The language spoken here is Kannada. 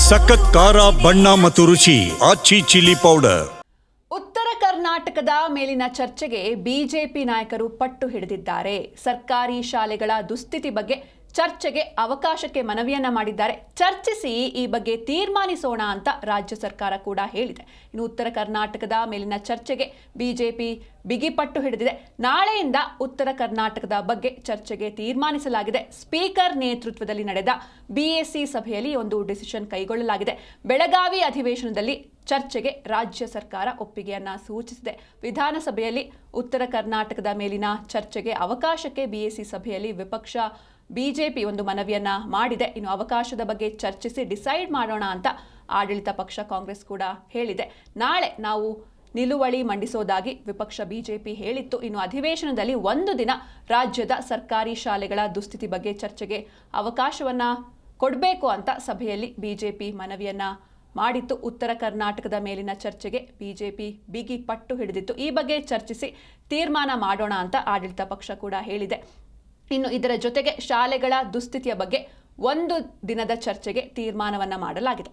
ಸಖತ್ ಖಾರ ಬಣ್ಣ ಮತ್ತು ರುಚಿ ಆಚಿ ಚಿಲ್ಲಿ ಪೌಡರ್. ಉತ್ತರ ಕರ್ನಾಟಕದ ಮೇಲಿನ ಚರ್ಚೆಗೆ ಬಿಜೆಪಿ ನಾಯಕರು ಪಟ್ಟು ಹಿಡಿದಿದ್ದಾರೆ. ಸರ್ಕಾರಿ ಶಾಲೆಗಳ ದುಸ್ಥಿತಿ ಬಗ್ಗೆ ಚರ್ಚೆಗೆ ಅವಕಾಶಕ್ಕೆ ಮನವಿಯನ್ನ ಮಾಡಿದ್ದಾರೆ. ಚರ್ಚಿಸಿ ಈ ಬಗ್ಗೆ ತೀರ್ಮಾನಿಸೋಣ ಅಂತ ರಾಜ್ಯ ಸರ್ಕಾರ ಕೂಡ ಹೇಳಿದೆ. ಇನ್ನು ಉತ್ತರ ಕರ್ನಾಟಕದ ಮೇಲಿನ ಚರ್ಚೆಗೆ ಬಿಜೆಪಿ ಬಿಗಿಪಟ್ಟು ಹಿಡಿದಿದೆ. ನಾಳೆಯಿಂದ ಉತ್ತರ ಕರ್ನಾಟಕದ ಬಗ್ಗೆ ಚರ್ಚೆಗೆ ತೀರ್ಮಾನಿಸಲಾಗಿದೆ. ಸ್ಪೀಕರ್ ನೇತೃತ್ವದಲ್ಲಿ ನಡೆದ ಬಿಎಸಿ ಸಭೆಯಲ್ಲಿ ಒಂದು ಡಿಸಿಷನ್ ಕೈಗೊಳ್ಳಲಾಗಿದೆ. ಬೆಳಗಾವಿ ಅಧಿವೇಶನದಲ್ಲಿ ಚರ್ಚೆಗೆ ರಾಜ್ಯ ಸರ್ಕಾರ ಒಪ್ಪಿಗೆಯನ್ನ ಸೂಚಿಸಿದೆ. ವಿಧಾನಸಭೆಯಲ್ಲಿ ಉತ್ತರ ಕರ್ನಾಟಕದ ಮೇಲಿನ ಚರ್ಚೆಗೆ ಅವಕಾಶಕ್ಕೆ ಬಿಎಸಿ ಸಭೆಯಲ್ಲಿ ವಿಪಕ್ಷ ಬಿಜೆಪಿ ಒಂದು ಮನವಿಯನ್ನ ಮಾಡಿದೆ. ಇನ್ನು ಅವಕಾಶದ ಬಗ್ಗೆ ಚರ್ಚಿಸಿ ಡಿಸೈಡ್ ಮಾಡೋಣ ಅಂತ ಆಡಳಿತ ಪಕ್ಷ ಕಾಂಗ್ರೆಸ್ ಕೂಡ ಹೇಳಿದೆ. ನಾಳೆ ನಾವು ನಿಲುವಳಿ ಮಂಡಿಸೋದಾಗಿ ವಿಪಕ್ಷ ಬಿಜೆಪಿ ಹೇಳಿತ್ತು. ಇನ್ನು ಅಧಿವೇಶನದಲ್ಲಿ ಒಂದು ದಿನ ರಾಜ್ಯದ ಸರ್ಕಾರಿ ಶಾಲೆಗಳ ದುಸ್ಥಿತಿ ಬಗ್ಗೆ ಚರ್ಚೆಗೆ ಅವಕಾಶವನ್ನ ಕೊಡಬೇಕು ಅಂತ ಸಭೆಯಲ್ಲಿ ಬಿಜೆಪಿ ಮನವಿಯನ್ನ ಮಾಡಿತ್ತು. ಉತ್ತರ ಕರ್ನಾಟಕದ ಮೇಲಿನ ಚರ್ಚೆಗೆ ಬಿಜೆಪಿ ಬಿಗಿ ಪಟ್ಟು ಹಿಡಿದಿತ್ತು. ಈ ಬಗ್ಗೆ ಚರ್ಚಿಸಿ ತೀರ್ಮಾನ ಮಾಡೋಣ ಅಂತ ಆಡಳಿತ ಪಕ್ಷ ಕೂಡ ಹೇಳಿದೆ. ಇನ್ನು ಇದರ ಜೊತೆಗೆ ಶಾಲೆಗಳ ದುಸ್ಥಿತಿಯ ಬಗ್ಗೆ ಒಂದು ದಿನದ ಚರ್ಚೆಗೆ ತೀರ್ಮಾನವನ್ನ ಮಾಡಲಾಗಿದೆ.